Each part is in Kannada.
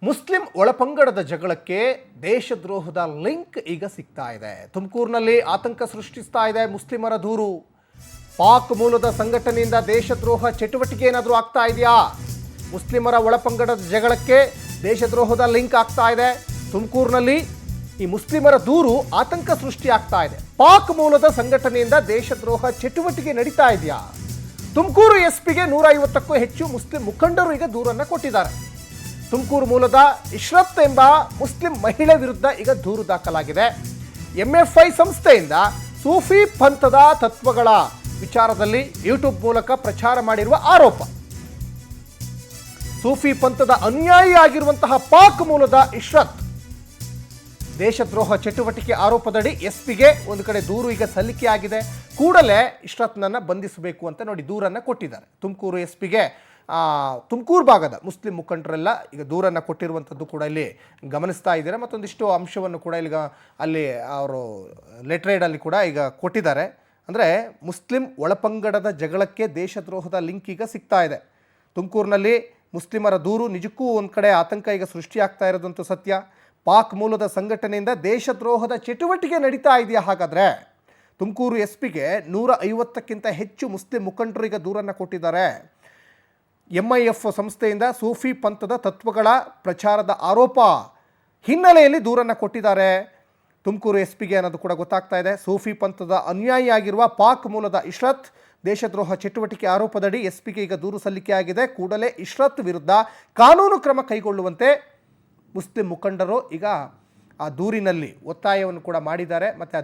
ಮುಸ್ಲಿಂ ಒಳಪಂಗಡದ ಜಗಳಕ್ಕೆ ದೇಶದ್ರೋಹದ ಲಿಂಕ್ ಈಗ ಸಿಗ್ತಾ ಇದೆ. ತುಮಕೂರಿನಲ್ಲಿ ಆತಂಕ ಸೃಷ್ಟಿಸ್ತಾ ಇದೆ ಮುಸ್ಲಿಮರ ದೂರು. ಪಾಕ್ ಮೂಲದ ಸಂಘಟನೆಯಿಂದ ದೇಶದ್ರೋಹ ಚಟುವಟಿಕೆ ಏನಾದರೂ ಆಗ್ತಾ ಇದೆಯಾ? ಮುಸ್ಲಿಮರ ಒಳಪಂಗಡದ ಜಗಳಕ್ಕೆ ದೇಶದ್ರೋಹದ ಲಿಂಕ್ ಆಗ್ತಾ ಇದೆ. ತುಮಕೂರಿನಲ್ಲಿ ಈ ಮುಸ್ಲಿಮರ ದೂರು ಆತಂಕ ಸೃಷ್ಟಿ ಆಗ್ತಾ ಇದೆ. ಪಾಕ್ ಮೂಲದ ಸಂಘಟನೆಯಿಂದ ದೇಶದ್ರೋಹ ಚಟುವಟಿಕೆ ನಡೀತಾ ಇದೆಯಾ? ತುಮಕೂರು ಎಸ್ಪಿಗೆ 150ಕ್ಕೂ ಹೆಚ್ಚು ಮುಸ್ಲಿಂ ಮುಖಂಡರು ಈಗ ದೂರನ್ನು ಕೊಟ್ಟಿದ್ದಾರೆ. ತುಮಕೂರು ಮೂಲದ ಇಶ್ರತ್ ಎಂಬ ಮುಸ್ಲಿಂ ಮಹಿಳೆ ವಿರುದ್ಧ ಈಗ ದೂರು ದಾಖಲಾಗಿದೆ. ಎಂಎಫ್ಐ ಸಂಸ್ಥೆಯಿಂದ ಸೂಫಿ ಪಂಥದ ತತ್ವಗಳ ವಿಚಾರದಲ್ಲಿ ಯೂಟ್ಯೂಬ್ ಮೂಲಕ ಪ್ರಚಾರ ಮಾಡಿರುವ ಆರೋಪ. ಸೂಫಿ ಪಂಥದ ಅನುಯಾಯಿ ಆಗಿರುವಂತಹ ಪಾಕ್ ಮೂಲದ ಇಶ್ರತ್ ದೇಶದ್ರೋಹ ಚಟುವಟಿಕೆ ಆರೋಪದಡಿ ಎಸ್ಪಿಗೆ ಒಂದು ಕಡೆ ದೂರು ಈಗ ಸಲ್ಲಿಕೆಯಾಗಿದೆ. ಕೂಡಲೇ ಇಶ್ರತ್ನನ್ನು ಬಂಧಿಸಬೇಕು ಅಂತ ನೋಡಿ ದೂರನ್ನು ಕೊಟ್ಟಿದ್ದಾರೆ. ತುಮಕೂರು ಎಸ್ಪಿಗೆ ತುಮಕೂರು ಭಾಗದ ಮುಸ್ಲಿಂ ಮುಖಂಡರೆಲ್ಲ ಈಗ ದೂರನ್ನು ಕೊಟ್ಟಿರುವಂಥದ್ದು ಕೂಡ ಇಲ್ಲಿ ಗಮನಿಸ್ತಾ ಇದ್ದಾರೆ. ಮತ್ತೊಂದಿಷ್ಟು ಅಂಶವನ್ನು ಕೂಡ ಇಲ್ಲಿ ಅಲ್ಲಿ ಅವರು ಲೆಟ್ರೇಡಲ್ಲಿ ಕೂಡ ಈಗ ಕೊಟ್ಟಿದ್ದಾರೆ. ಅಂದರೆ ಮುಸ್ಲಿಂ ಒಳಪಂಗಡದ ಜಗಳಕ್ಕೆ ದೇಶದ್ರೋಹದ ಲಿಂಕ್ ಈಗ ಸಿಗ್ತಾ ಇದೆ. ತುಮಕೂರಿನಲ್ಲಿ ಮುಸ್ಲಿಮರ ದೂರು ನಿಜಕ್ಕೂ ಒಂದು ಕಡೆ ಆತಂಕ ಈಗ ಸೃಷ್ಟಿಯಾಗ್ತಾ ಇರೋದಂತೂ ಸತ್ಯ. ಪಾಕ್ ಮೂಲದ ಸಂಘಟನೆಯಿಂದ ದೇಶದ್ರೋಹದ ಚಟುವಟಿಕೆ ನಡೀತಾ ಇದೆಯಾ? ಹಾಗಾದರೆ ತುಮಕೂರು ಎಸ್ಪಿಗೆ 150ಕ್ಕಿಂತ ಹೆಚ್ಚು ಮುಸ್ಲಿಂ ಮುಖಂಡರು ಈಗ ದೂರನ್ನು ಕೊಟ್ಟಿದ್ದಾರೆ. ಎಂಐಎಫ್ ಸಂಸ್ಥೆಯಿಂದ ಸೂಫಿ ಪಂಥದ ತತ್ವಗಳ ಪ್ರಚಾರದ ಆರೋಪ ಹಿನ್ನೆಲೆಯಲ್ಲಿ ದೂರನ್ನು ಕೊಟ್ಟಿದ್ದಾರೆ ತುಮಕೂರು ಎಸ್ಪಿಗೆ ಅನ್ನೋದು ಕೂಡ ಗೊತ್ತಾಗ್ತಾ ಇದೆ. ಸೂಫಿ ಪಂಥದ ಅನುಯಾಯಿಯಾಗಿರುವ ಪಾಕ್ ಮೂಲದ ಇಶ್ರತ್ ದೇಶದ್ರೋಹ ಚಟುವಟಿಕೆ ಆರೋಪದಡಿ ಎಸ್ಪಿಗೆ ಈಗ ದೂರು ಸಲ್ಲಿಕೆಯಾಗಿದೆ. ಕೂಡಲೇ ಇಶ್ರತ್ ವಿರುದ್ಧ ಕಾನೂನು ಕ್ರಮ ಕೈಗೊಳ್ಳುವಂತೆ ಮುಸ್ಲಿಂ ಮುಖಂಡರು ಈಗ ಆ ದೂರಿನಲ್ಲಿ ಒತ್ತಾಯವನ್ನು ಕೂಡ ಮಾಡಿದ್ದಾರೆ. ಮತ್ತು ಆ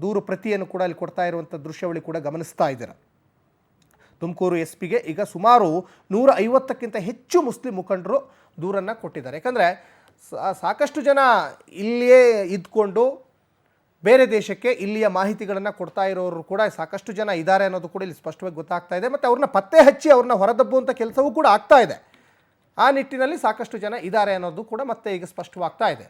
ದೂರು ಪ್ರತಿಯನ್ನು ಕೂಡ ಅಲ್ಲಿ ಕೊಡ್ತಾ ಇರುವಂಥ ದೃಶ್ಯಾವಳಿ ಕೂಡ ಗಮನಿಸ್ತಾ ಇದ್ದಾರೆ. ತುಮಕೂರು ಎಸ್ಪಿಗೆ ಈಗ ಸುಮಾರು 150ಕ್ಕಿಂತ ಹೆಚ್ಚು ಮುಸ್ಲಿಂ ಮುಖಂಡರು ದೂರನ್ನು ಕೊಟ್ಟಿದ್ದಾರೆ. ಯಾಕಂದರೆ ಸಾಕಷ್ಟು ಜನ ಇಲ್ಲಿಯೇ ಇದ್ಕೊಂಡು ಬೇರೆ ದೇಶಕ್ಕೆ ಇಲ್ಲಿಯ ಮಾಹಿತಿಗಳನ್ನು ಕೊಡ್ತಾ ಇರೋರು ಕೂಡ ಸಾಕಷ್ಟು ಜನ ಇದ್ದಾರೆ ಅನ್ನೋದು ಕೂಡ ಇಲ್ಲಿ ಸ್ಪಷ್ಟವಾಗಿ ಗೊತ್ತಾಗ್ತಾ ಇದೆ. ಮತ್ತು ಅವ್ರನ್ನ ಪತ್ತೆ ಹಚ್ಚಿ ಅವ್ರನ್ನ ಹೊರದಬ್ಬುವಂಥ ಕೆಲಸವೂ ಕೂಡ ಆಗ್ತಾ ಇದೆ. ಆ ನಿಟ್ಟಿನಲ್ಲಿ ಸಾಕಷ್ಟು ಜನ ಇದ್ದಾರೆ ಅನ್ನೋದು ಕೂಡ ಮತ್ತೆ ಈಗ ಸ್ಪಷ್ಟವಾಗ್ತಾ ಇದೆ.